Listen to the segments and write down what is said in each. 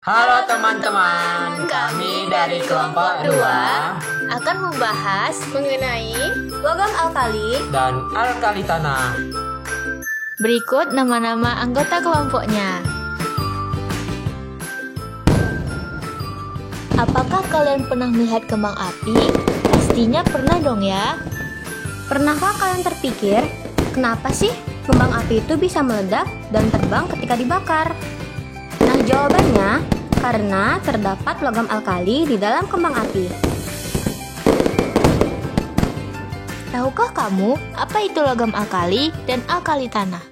Halo teman-teman, kami dari kelompok 2 akan membahas mengenai logam alkali dan alkali tanah. Berikut nama-nama anggota kelompoknya. Apakah kalian pernah melihat kembang api? Pastinya pernah dong ya. Pernahkah kalian terpikir, kenapa sih kembang api itu bisa meledak dan terbang ketika dibakar? Nah, jawabannya karena terdapat logam alkali di dalam kembang api. Tahukah kamu apa itu logam alkali dan alkali tanah?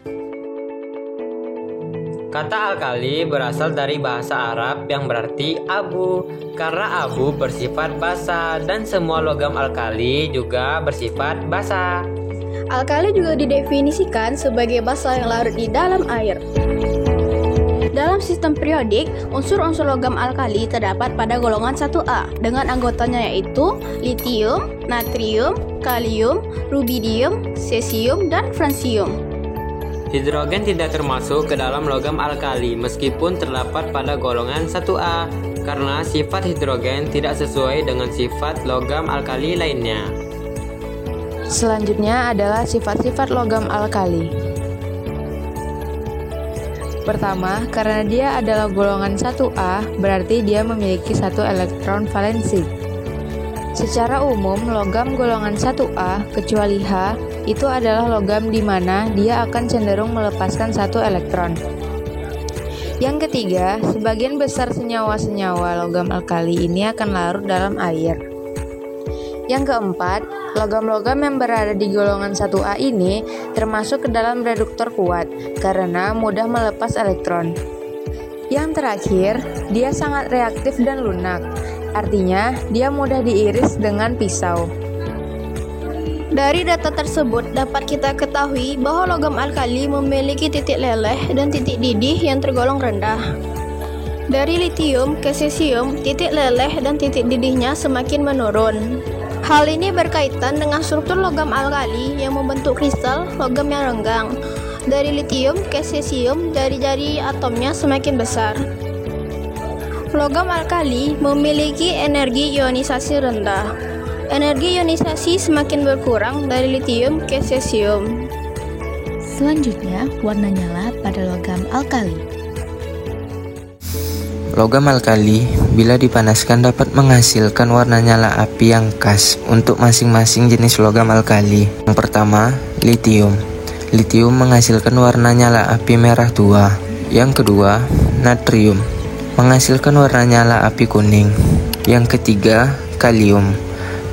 Kata alkali berasal dari bahasa Arab yang berarti abu, karena abu bersifat basa dan semua logam alkali juga bersifat basa. Alkali juga didefinisikan sebagai basa yang larut di dalam air. Dalam sistem periodik, unsur-unsur logam alkali terdapat pada golongan 1A dengan anggotanya yaitu litium, natrium, kalium, rubidium, cesium, dan francium. Hidrogen tidak termasuk ke dalam logam alkali meskipun terdapat pada golongan 1A karena sifat hidrogen tidak sesuai dengan sifat logam alkali lainnya. Selanjutnya adalah sifat-sifat logam alkali. Pertama, karena dia adalah golongan 1A, berarti dia memiliki satu elektron valensi. Secara umum, logam golongan 1A, kecuali H, itu adalah logam di mana dia akan cenderung melepaskan satu elektron. Yang ketiga, sebagian besar senyawa-senyawa logam alkali ini akan larut dalam air. Yang keempat, logam-logam yang berada di golongan 1A ini termasuk ke dalam reduktor kuat karena mudah melepas elektron. Yang terakhir, dia sangat reaktif dan lunak, artinya dia mudah diiris dengan pisau. Dari data tersebut dapat kita ketahui bahwa logam alkali memiliki titik leleh dan titik didih yang tergolong rendah. Dari litium ke cesium, titik leleh dan titik didihnya semakin menurun. Hal ini berkaitan dengan struktur logam alkali yang membentuk kristal logam yang renggang. Dari litium ke cesium, jari-jari atomnya semakin besar. Logam alkali memiliki energi ionisasi rendah. Energi ionisasi semakin berkurang dari litium ke cesium. Selanjutnya, warna nyala pada logam alkali. Logam alkali bila dipanaskan dapat menghasilkan warna nyala api yang khas untuk masing-masing jenis logam alkali. Yang pertama, litium. Litium menghasilkan warna nyala api merah tua. Yang kedua, natrium, menghasilkan warna nyala api kuning. Yang ketiga, kalium,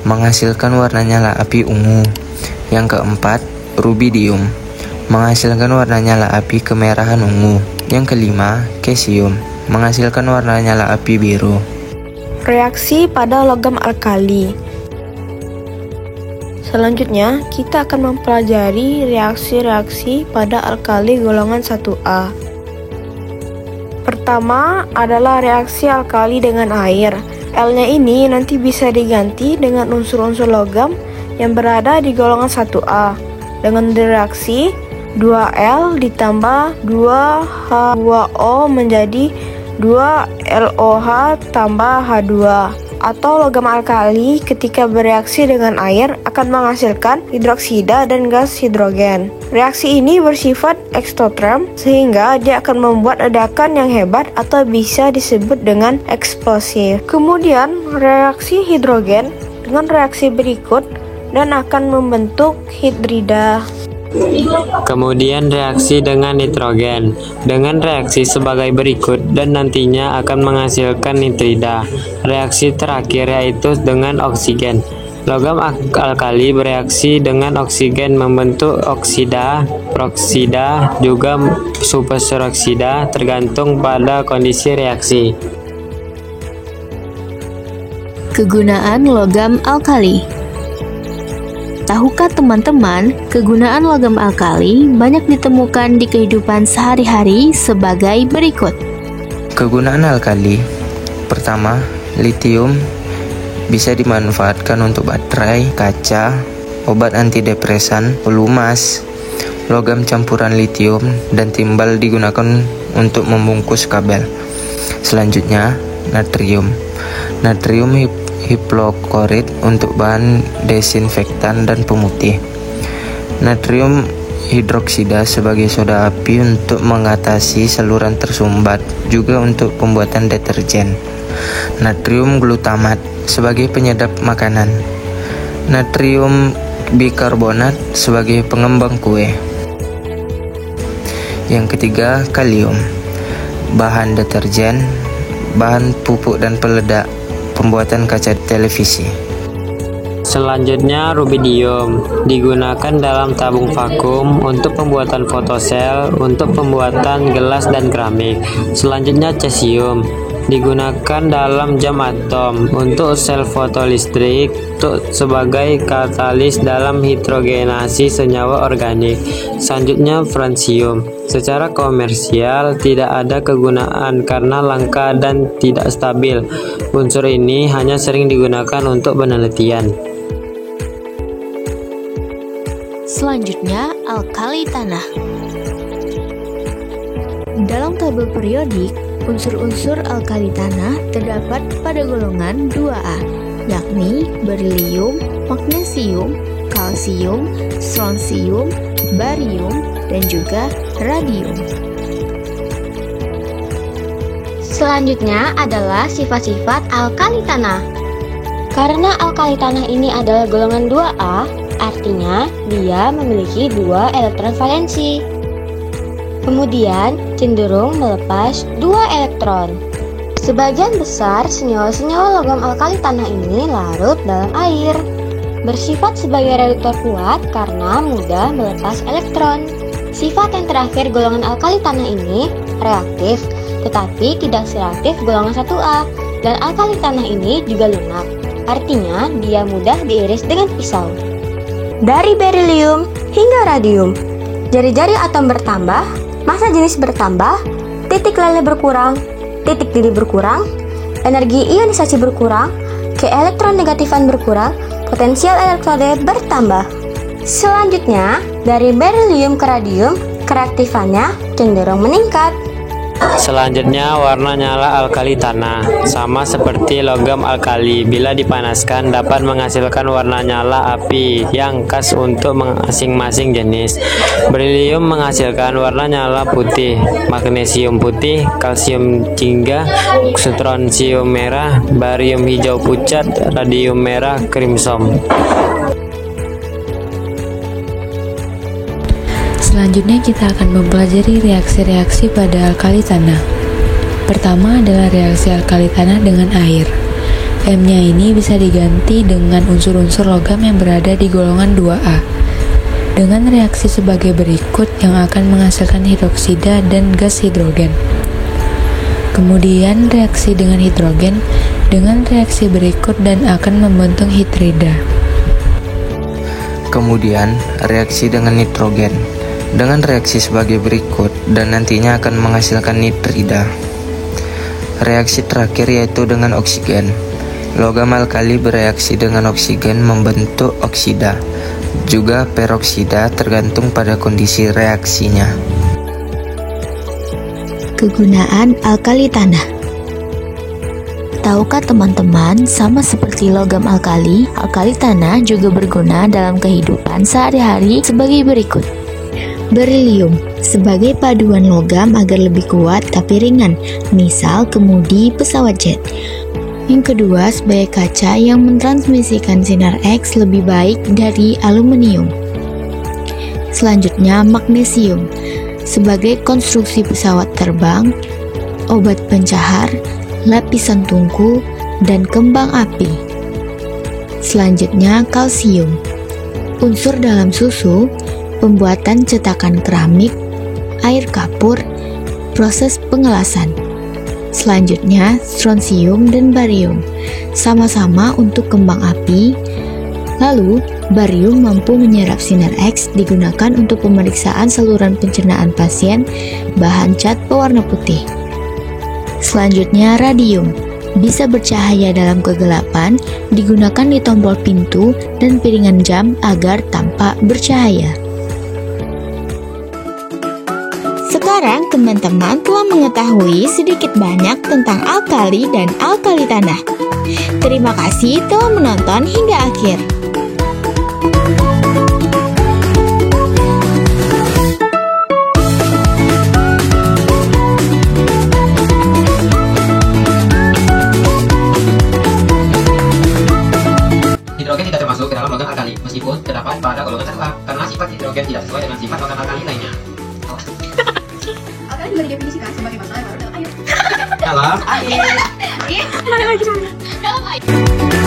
menghasilkan warna nyala api ungu. Yang keempat, rubidium, menghasilkan warna nyala api kemerahan ungu. Yang kelima, cesium, menghasilkan warna nyala api biru. Reaksi pada logam alkali. Selanjutnya, kita akan mempelajari reaksi-reaksi pada alkali golongan 1A. Pertama adalah reaksi alkali dengan air. L-nya ini nanti bisa diganti dengan unsur-unsur logam yang berada di golongan 1A dengan reaksi 2L ditambah 2H2O menjadi 2LOH tambah H2. Atau logam alkali ketika bereaksi dengan air akan menghasilkan hidroksida dan gas hidrogen. Reaksi ini bersifat eksoterm sehingga dia akan membuat ledakan yang hebat atau bisa disebut dengan eksplosif. Kemudian reaksi hidrogen dengan reaksi berikut dan akan membentuk hidrida. Kemudian reaksi dengan nitrogen dengan reaksi sebagai berikut dan nantinya akan menghasilkan nitrida. Reaksi terakhir yaitu dengan oksigen. Logam alkali bereaksi dengan oksigen membentuk oksida, peroksida, juga superoksida tergantung pada kondisi reaksi. Kegunaan logam alkali. Tahukah teman-teman, kegunaan logam alkali banyak ditemukan di kehidupan sehari-hari sebagai berikut. Kegunaan alkali. Pertama, litium bisa dimanfaatkan untuk baterai, kaca, obat antidepresan, pelumas. Logam campuran litium dan timbal digunakan untuk membungkus kabel. Selanjutnya, natrium. Natrium hipoklorit untuk bahan desinfektan dan pemutih. Natrium hidroksida sebagai soda api untuk mengatasi saluran tersumbat, juga untuk pembuatan deterjen. Natrium glutamat sebagai penyedap makanan. Natrium bikarbonat sebagai pengembang kue. Yang ketiga, kalium. Bahan deterjen, bahan pupuk dan peledak, pembuatan kaca televisi. Selanjutnya, rubidium digunakan dalam tabung vakum untuk pembuatan fotosel, untuk pembuatan gelas dan keramik. Selanjutnya, cesium digunakan dalam jam atom untuk sel fotolistrik sebagai katalis dalam hidrogenasi senyawa organik. Selanjutnya, francium. Secara komersial tidak ada kegunaan karena langka dan tidak stabil. Unsur ini hanya sering digunakan untuk penelitian. Selanjutnya, alkali tanah. Dalam tabel periodik, unsur-unsur alkali tanah terdapat pada golongan 2A, yakni berilium, magnesium, kalsium, strontium, barium, dan juga radium. Selanjutnya adalah sifat-sifat alkali tanah. Karena alkali tanah ini adalah golongan 2A, artinya dia memiliki 2 elektron valensi. Kemudian cenderung melepas 2 elektron. Sebagian besar senyawa-senyawa logam alkali tanah ini larut dalam air. Bersifat sebagai reduktor kuat karena mudah melepas elektron. Sifat yang terakhir golongan alkali tanah ini reaktif, tetapi tidak sereaktif golongan 1A. Dan alkali tanah ini juga lunak, artinya dia mudah diiris dengan pisau. Dari berilium hingga radium, jari-jari atom bertambah, massa jenis bertambah, titik lele berkurang, titik didih berkurang, energi ionisasi berkurang, keelektronegatifan berkurang, potensial elektrode bertambah. Selanjutnya, dari berilium ke radium, kereaktifannya cenderung meningkat. Selanjutnya, warna nyala alkali tanah. Sama seperti logam alkali, bila dipanaskan dapat menghasilkan warna nyala api yang khas untuk masing-masing jenis. Berilium menghasilkan warna nyala putih, magnesium putih, kalsium jingga, strontium merah, barium hijau pucat, radium merah crimson. Selanjutnya kita akan mempelajari reaksi-reaksi pada alkali tanah. Pertama adalah reaksi alkali tanah dengan air. M-nya ini bisa diganti dengan unsur-unsur logam yang berada di golongan 2A dengan reaksi sebagai berikut yang akan menghasilkan hidroksida dan gas hidrogen. Kemudian reaksi dengan hidrogen dengan reaksi berikut dan akan membentuk hidrida. Kemudian reaksi dengan nitrogen dengan reaksi sebagai berikut dan nantinya akan menghasilkan nitrida. Reaksi terakhir yaitu dengan oksigen. Logam alkali bereaksi dengan oksigen membentuk oksida, juga peroksida tergantung pada kondisi reaksinya. Kegunaan alkali tanah. Tahukah teman-teman, sama seperti logam alkali tanah juga berguna dalam kehidupan sehari-hari sebagai berikut. Berilium sebagai paduan logam agar lebih kuat tapi ringan, misal kemudi pesawat jet. Yang kedua, sebagai kaca yang mentransmisikan sinar X lebih baik dari aluminium. Selanjutnya, magnesium sebagai konstruksi pesawat terbang, obat pencahar, lapisan tungku, dan kembang api. Selanjutnya, kalsium, unsur dalam susu, pembuatan cetakan keramik, air kapur, proses pengelasan. Selanjutnya, strontium dan barium, sama-sama untuk kembang api. Lalu, barium mampu menyerap sinar X, digunakan untuk pemeriksaan saluran pencernaan pasien, bahan cat pewarna putih. Selanjutnya, radium, bisa bercahaya dalam kegelapan, digunakan di tombol pintu dan piringan jam agar tampak bercahaya. Sekarang teman-teman telah mengetahui sedikit banyak tentang alkali dan alkali tanah. Terima kasih telah menonton hingga akhir. Hidrogen tidak termasuk ke dalam logam alkali, meskipun terdapat pada golongan 1A, karena sifat hidrogen tidak sesuai dengan sifat logam alkali lainnya. Alkali juga didefinisikan sebagai massa yang larut dalam air. Dalam Air. Dalam air.